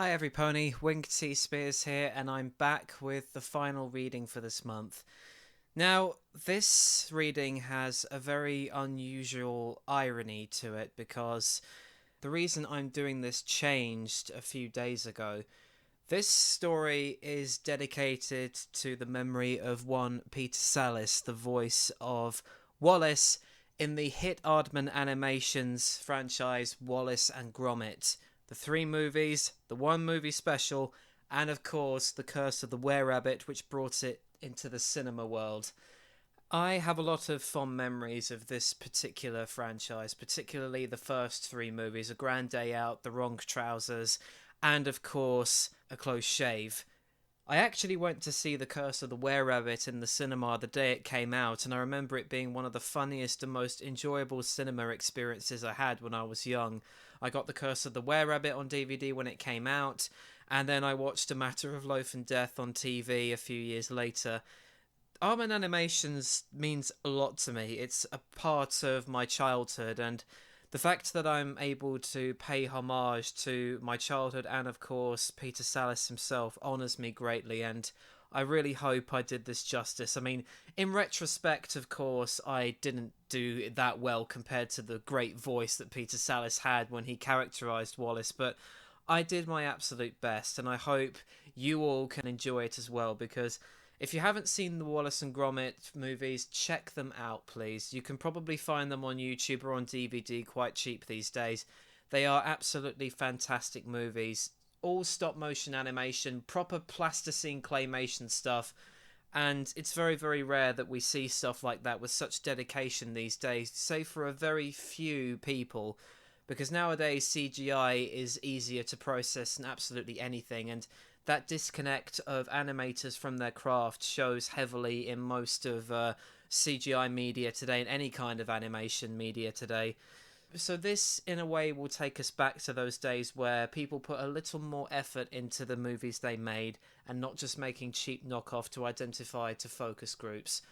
Hi everypony, Winged T Spears here, and I'm back with the final reading for this month. Now, this reading has a very unusual irony to it because the reason I'm doing this changed a few days ago. This story is dedicated to the memory of one Peter Sallis, the voice of Wallace in the hit Aardman Animations franchise Wallace and Gromit. The 3 movies, the 1 movie special, and of course The Curse of the Were-Rabbit, which brought it into the cinema world. I have a lot of fond memories of this particular franchise, particularly the first 3 movies, A Grand Day Out, The Wrong Trousers, and of course A Close Shave. I actually went to see The Curse of the Were-Rabbit in the cinema the day it came out, and I remember it being one of the funniest and most enjoyable cinema experiences I had when I was young. I got The Curse of the Were-Rabbit on DVD when it came out, and then I watched A Matter of Life and Death on TV a few years later. Aardman Animations means a lot to me. It's a part of my childhood, and the fact that I'm able to pay homage to my childhood and, of course, Peter Sallis himself honours me greatly, and I really hope I did this justice. I mean, in retrospect, of course, I didn't do that well compared to the great voice that Peter Sallis had when he characterised Wallace, but I did my absolute best, and I hope you all can enjoy it as well, because if you haven't seen the Wallace and Gromit movies, check them out, please. You can probably find them on YouTube or on DVD quite cheap these days. They are absolutely fantastic movies. All stop-motion animation, proper plasticine claymation stuff. And it's very, very rare that we see stuff like that with such dedication these days, save for a very few people. Because nowadays CGI is easier to process than absolutely anything, and that disconnect of animators from their craft shows heavily in most of CGI media today, and any kind of animation media today. So this, in a way, will take us back to those days where people put a little more effort into the movies they made, and not just making cheap knockoff to identify to focus groups.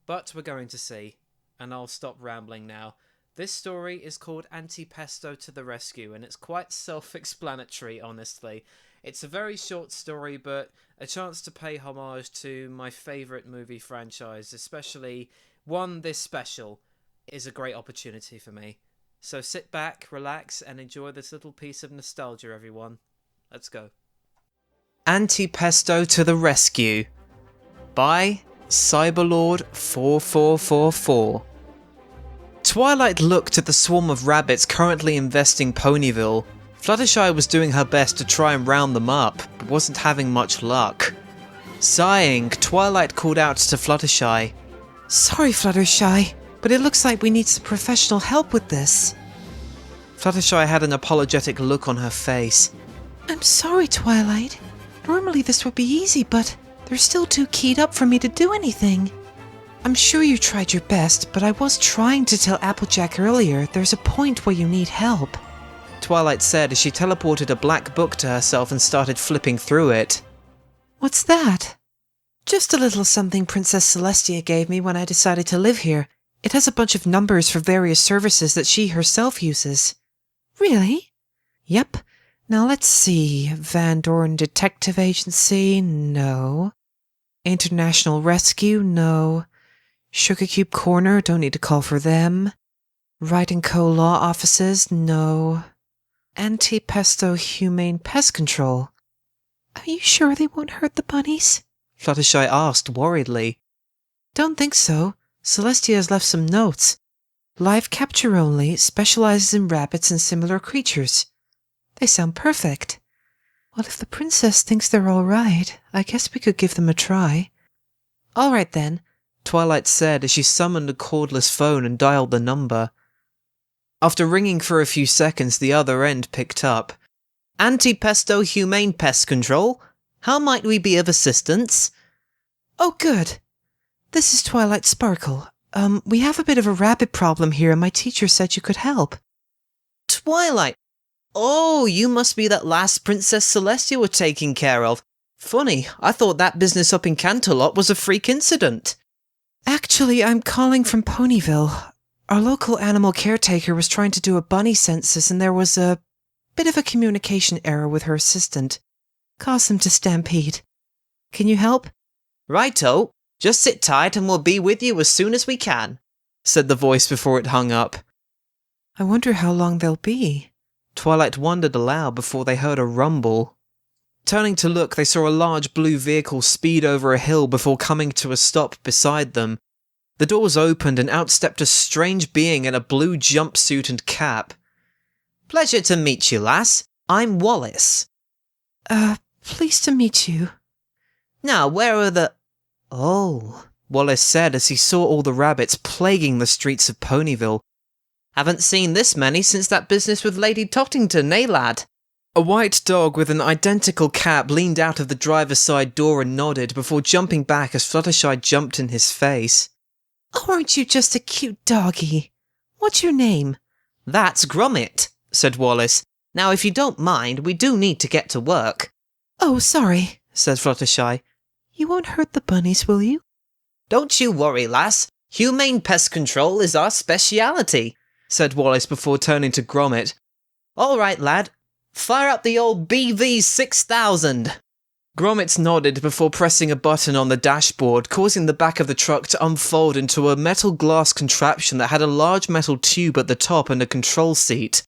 But we're going to see, and I'll stop rambling now. This story is called Anti Pesto to the Rescue, and it's quite self-explanatory, honestly. It's a very short story, but a chance to pay homage to my favourite movie franchise, especially one this special, is a great opportunity for me. So sit back, relax, and enjoy this little piece of nostalgia, everyone. Let's go. Anti Pesto to the Rescue by Cyberlord4444. Twilight looked at the swarm of rabbits currently investing Ponyville. Fluttershy was doing her best to try and round them up, but wasn't having much luck. Sighing, Twilight called out to Fluttershy. Sorry, Fluttershy, but it looks like we need some professional help with this. Fluttershy had an apologetic look on her face. I'm sorry, Twilight. Normally this would be easy, but they're still too keyed up for me to do anything. I'm sure you tried your best, but I was trying to tell Applejack earlier there's a point where you need help. Twilight said as she teleported a black book to herself and started flipping through it. What's that? Just a little something Princess Celestia gave me when I decided to live here. It has a bunch of numbers for various services that she herself uses. Really? Yep. Now let's see. Van Dorn Detective Agency? No. International Rescue? No. Sugar Cube Corner? Don't need to call for them. Wright & Co. Law Offices? No. Anti Pesto Humane Pest Control. Are you sure they won't hurt the bunnies? Fluttershy asked worriedly. Don't think so. Celestia has left some notes. Live capture only, specializes in rabbits and similar creatures. They sound perfect. Well, if the princess thinks they're all right, I guess we could give them a try. All right then, Twilight said as she summoned a cordless phone and dialed the number. After ringing for a few seconds, the other end picked up. Anti Pesto Humane Pest Control? How might we be of assistance? Oh, good. This is Twilight Sparkle. We have a bit of a rabbit problem here, and my teacher said you could help. Twilight? Oh, you must be that last Princess Celestia were taking care of. Funny, I thought that business up in Canterlot was a freak incident. Actually, I'm calling from Ponyville. Our local animal caretaker was trying to do a bunny census, and there was a Bit of a communication error with her assistant. Caused them to stampede. Can you help? Righto, just sit tight and we'll be with you as soon as we can, said the voice before it hung up. I wonder how long they'll be. Twilight wondered aloud before they heard a rumble. Turning to look, they saw a large blue vehicle speed over a hill before coming to a stop beside them. The doors opened and out stepped a strange being in a blue jumpsuit and cap. Pleasure to meet you, lass. I'm Wallace. Pleased to meet you. Now, where are the... Oh, Wallace said as he saw all the rabbits plaguing the streets of Ponyville. Haven't seen this many since that business with Lady Tottington, eh, lad? A white dog with an identical cap leaned out of the driver's side door and nodded before jumping back as Fluttershy jumped in his face. Oh, aren't you just a cute doggy? What's your name? That's Gromit, said Wallace. Now, if you don't mind, we do need to get to work. Oh, sorry, said Fluttershy. You won't hurt the bunnies, will you? Don't you worry, lass. Humane pest control is our speciality, said Wallace before turning to Gromit. All right, lad. Fire up the old BV-6000. Gromit nodded before pressing a button on the dashboard, causing the back of the truck to unfold into a metal glass contraption that had a large metal tube at the top and a control seat.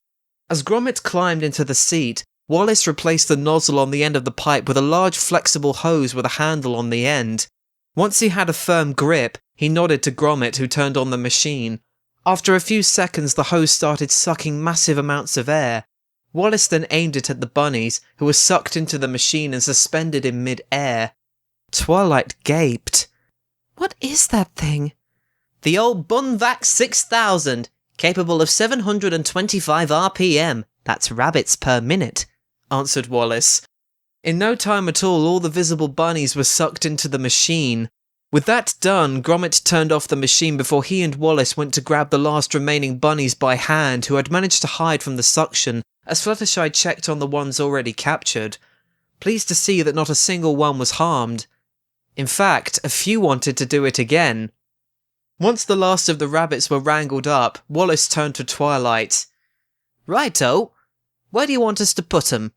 As Gromit climbed into the seat, Wallace replaced the nozzle on the end of the pipe with a large flexible hose with a handle on the end. Once he had a firm grip, he nodded to Gromit, who turned on the machine. After a few seconds, the hose started sucking massive amounts of air. Wallace then aimed it at the bunnies, who were sucked into the machine and suspended in mid-air. Twilight gaped. What is that thing? The old Bunvac 6000, capable of 725 RPM. That's rabbits per minute, answered Wallace. In no time at all the visible bunnies were sucked into the machine. With that done, Gromit turned off the machine before he and Wallace went to grab the last remaining bunnies by hand, who had managed to hide from the suction, as Fluttershy checked on the ones already captured, pleased to see that not a single one was harmed. In fact, a few wanted to do it again. Once the last of the rabbits were wrangled up, Wallace turned to Twilight. Righto, where do you want us to put 'em?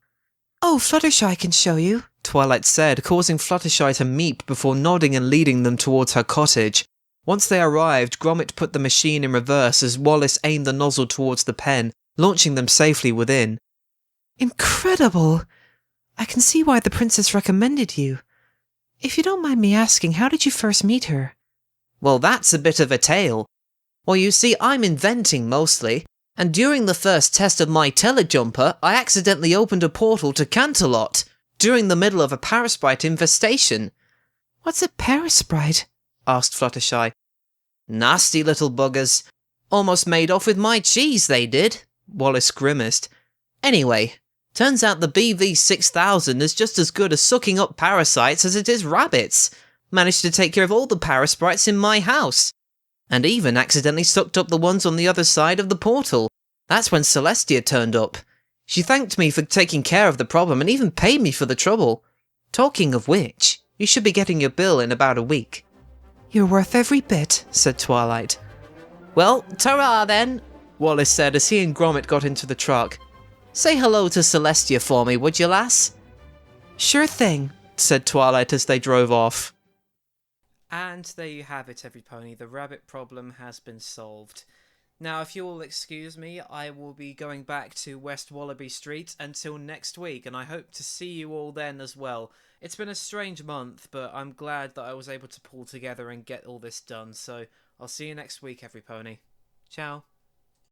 Oh, Fluttershy can show you, Twilight said, causing Fluttershy to meep before nodding and leading them towards her cottage. Once they arrived, Gromit put the machine in reverse as Wallace aimed the nozzle towards the pen, launching them safely within. Incredible! I can see why the princess recommended you. If you don't mind me asking, how did you first meet her? Well, that's a bit of a tale. Well, you see, I'm inventing mostly, and during the first test of my telejumper, I accidentally opened a portal to Canterlot, during the middle of a parasprite infestation. What's a parasprite? Asked Fluttershy. Nasty little buggers. Almost made off with my cheese, they did, Wallace grimaced. Anyway, turns out the BV-6000 is just as good at sucking up parasites as it is rabbits. Managed to take care of all the parasprites in my house. And even accidentally sucked up the ones on the other side of the portal. That's when Celestia turned up. She thanked me for taking care of the problem and even paid me for the trouble. Talking of which, you should be getting your bill in about a week. You're worth every bit, said Twilight. Well, ta-ra then, Wallace said as he and Gromit got into the truck. Say hello to Celestia for me, would you, lass? Sure thing, said Twilight as they drove off. And there you have it, everypony. The rabbit problem has been solved. Now, if you will excuse me, I will be going back to West Wallaby Street until next week, and I hope to see you all then as well. It's been a strange month, but I'm glad that I was able to pull together and get all this done, so I'll see you next week, everypony. Ciao.